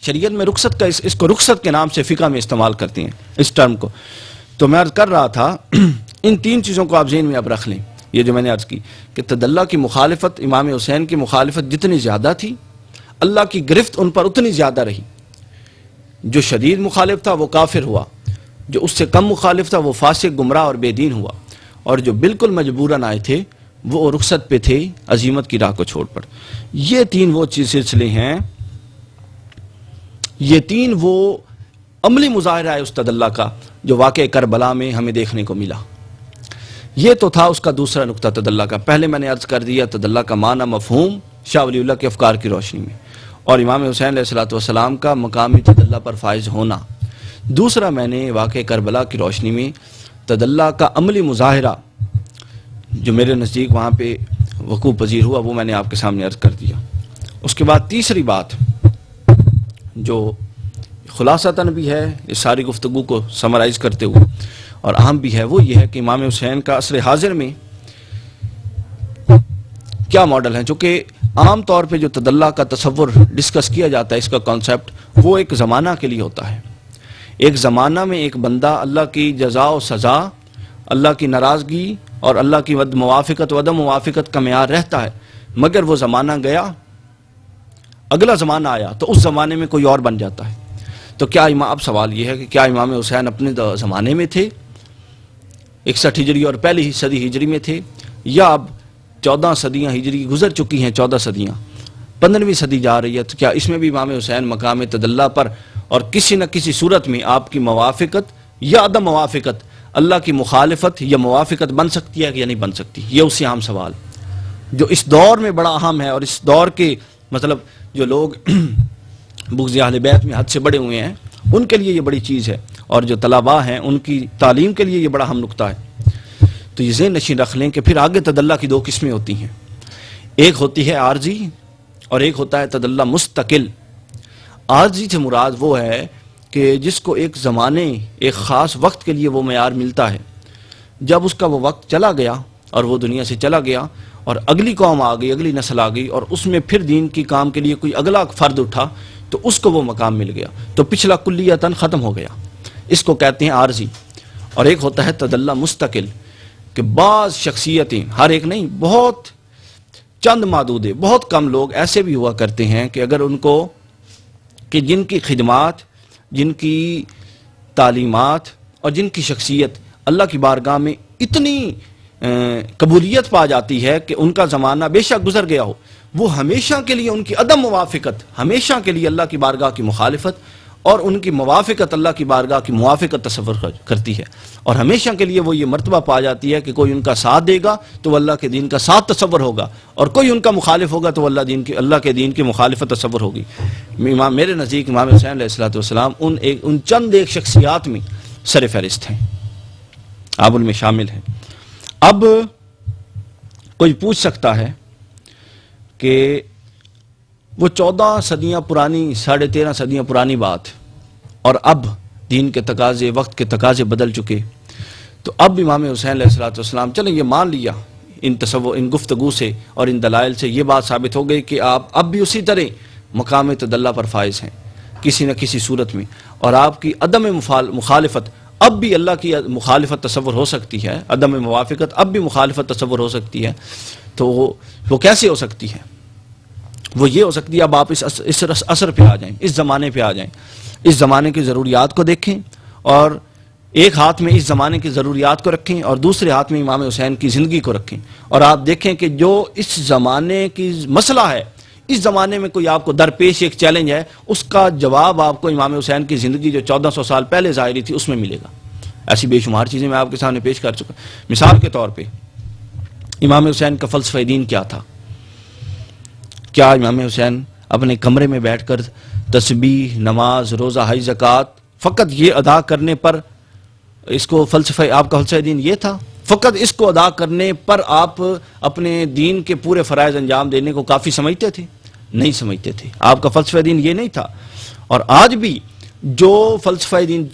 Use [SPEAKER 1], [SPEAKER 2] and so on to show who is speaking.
[SPEAKER 1] شریعت میں رخصت کا اس کو رخصت کے نام سے فقہ میں استعمال کرتے ہیں اس ٹرم کو. تو میں عرض کر رہا تھا ان تین چیزوں کو آپ ذہن میں اب رکھ لیں. یہ جو میں نے عرض کی کہ تدلہ کی مخالفت، امام حسین کی مخالفت جتنی زیادہ تھی، اللہ کی گرفت ان پر اتنی زیادہ رہی. جو شدید مخالف تھا وہ کافر ہوا، جو اس سے کم مخالف تھا وہ فاسق، گمراہ اور بے دین ہوا، اور جو بالکل مجبوراً آئے تھے وہ رخصت پہ تھے عزیمت کی راہ کو چھوڑ پر. یہ تین وہ سلسلے ہیں، یہ تین وہ عملی مظاہرہ ہے اس تدلہ کا جو واقع کربلا میں ہمیں دیکھنے کو ملا. یہ تو تھا اس کا دوسرا نقطہ تدلہ کا. پہلے میں نے عرض کر دیا تدلہ کا معنی مفہوم شاہ ولی اللہ کے افکار کی روشنی میں، اور امام حسین علیہ السلام کا مقامی تدلہ پر فائز ہونا. دوسرا میں نے واقع کربلا کی روشنی میں تدلہ کا عملی مظاہرہ جو میرے نزدیک وہاں پہ وقوع پذیر ہوا وہ میں نے آپ کے سامنے عرض کر دیا. اس کے بعد تیسری بات جو خلاصتاً بھی ہے اس ساری گفتگو کو سمرائز کرتے ہوئے اور اہم بھی ہے، وہ یہ ہے کہ امام حسین کا عصر حاضر میں کیا ماڈل ہیں. چونکہ عام طور پہ جو تدلہ کا تصور ڈسکس کیا جاتا ہے، اس کا کانسیپٹ وہ ایک زمانہ کے لیے ہوتا ہے. ایک زمانہ میں ایک بندہ اللہ کی جزا و سزا، اللہ کی ناراضگی اور اللہ کی موافقت و عدم موافقت کا معیار رہتا ہے، مگر وہ زمانہ گیا، اگلا زمانہ آیا تو اس زمانے میں کوئی اور بن جاتا ہے. تو کیا اب سوال یہ ہے کہ کیا امام حسین اپنے زمانے میں تھے 61 ہجری اور پہلی صدی ہجری میں تھے، یا اب 14 صدیاں ہجری گزر چکی ہیں، 14 صدیاں 15ویں صدی جا رہی ہے، تو کیا اس میں بھی امام حسین مقام تدلہ پر اور کسی نہ کسی صورت میں آپ کی موافقت یا عدم موافقت، اللہ کی مخالفت یا موافقت بن سکتی ہے یا نہیں بن سکتی؟ یہ اس سے عام سوال جو اس دور میں بڑا اہم ہے، اور اس دور کے مطلب جو لوگ بغض اہل بیت میں حد سے بڑے ہوئے ہیں ان کے لیے یہ بڑی چیز ہے، اور جو طلباء ہیں ان کی تعلیم کے لیے یہ بڑا اہم نقطہ ہے. تو یہ ذہن نشین رکھ لیں کہ پھر آگے تدلہ کی دو قسمیں ہوتی ہیں، ایک ہوتی ہے عارضی اور ایک ہوتا ہے تدلہ مستقل. عارضی سے مراد وہ ہے کہ جس کو ایک زمانے ایک خاص وقت کے لیے وہ معیار ملتا ہے، جب اس کا وہ وقت چلا گیا اور وہ دنیا سے چلا گیا اور اگلی قوم آ گئی، اگلی نسل آ گئی، اور اس میں پھر دین کی کام کے لیے کوئی اگلا فرد اٹھا تو اس کو وہ مقام مل گیا، تو پچھلا کلیتاً ختم ہو گیا. اس کو کہتے ہیں عارضی. اور ایک ہوتا ہے تدلہ مستقل کہ بعض شخصیتیں، ہر ایک نہیں، بہت چند معدود، بہت کم لوگ ایسے بھی ہوا کرتے ہیں کہ اگر ان کو کہ جن کی خدمات، جن کی تعلیمات اور جن کی شخصیت اللہ کی بارگاہ میں اتنی قبولیت پا جاتی ہے کہ ان کا زمانہ بے شک گزر گیا ہو، وہ ہمیشہ کے لیے ان کی عدم موافقت، ہمیشہ کے لیے اللہ کی بارگاہ کی مخالفت اور ان کی موافقت اللہ کی بارگاہ کی موافقت تصور کرتی ہے، اور ہمیشہ کے لیے وہ یہ مرتبہ پا جاتی ہے کہ کوئی ان کا ساتھ دے گا تو وہ اللہ کے دین کا ساتھ تصور ہوگا، اور کوئی ان کا مخالف ہوگا تو اللہ کے دین کی مخالفت تصور ہوگی. میرے نزدیک امام حسین علیہ السلام ان چند ایک شخصیات میں سر فہرست ہیں، آپ ان میں شامل ہیں. اب کوئی پوچھ سکتا ہے کہ وہ 14 صدیاں پرانی، 13.5 صدیاں پرانی بات، اور اب دین کے تقاضے، وقت کے تقاضے بدل چکے، تو اب امام حسین علیہ السلام، چلیں یہ مان لیا ان گفتگو سے اور ان دلائل سے یہ بات ثابت ہو گئی کہ آپ اب بھی اسی طرح مقام تدلہ پر فائز ہیں کسی نہ کسی صورت میں، اور آپ کی عدم مخالفت اب بھی اللہ کی مخالفت تصور ہو سکتی ہے، عدم موافقت اب بھی مخالفت تصور ہو سکتی ہے. تو وہ کیسے ہو سکتی ہے؟ وہ یہ ہو سکتی ہے، اب آپ اس اثر پہ آ جائیں، اس زمانے پہ آ جائیں، اس زمانے کی ضروریات کو دیکھیں، اور ایک ہاتھ میں اس زمانے کی ضروریات کو رکھیں اور دوسرے ہاتھ میں امام حسین کی زندگی کو رکھیں، اور آپ دیکھیں کہ جو اس زمانے کی مسئلہ ہے، اس زمانے میں کوئی آپ کو درپیش ایک چیلنج ہے، اس کا جواب آپ کو امام حسین کی زندگی جو 1400 سال پہلے ظاہری تھی اس میں ملے گا. ایسی بے شمار چیزیں میں آپ کے سامنے پیش کر چکا. مثال کے طور پہ امام حسین کا فلسفہ دین کیا تھا؟ کیا امام حسین اپنے کمرے میں بیٹھ کر تسبیح، نماز، روزہ، حج، زکوٰۃ فقط یہ ادا کرنے پر اس کو فلسفہ، آپ کا فلسفہ دین یہ تھا؟ فقط اس کو ادا کرنے پر آپ اپنے دین کے پورے فرائض انجام دینے کو کافی سمجھتے تھے؟ نہیں سمجھتے تھے. آپ کا فلسفہ دین یہ نہیں تھا. اور آج بھی جو فلسفہ دین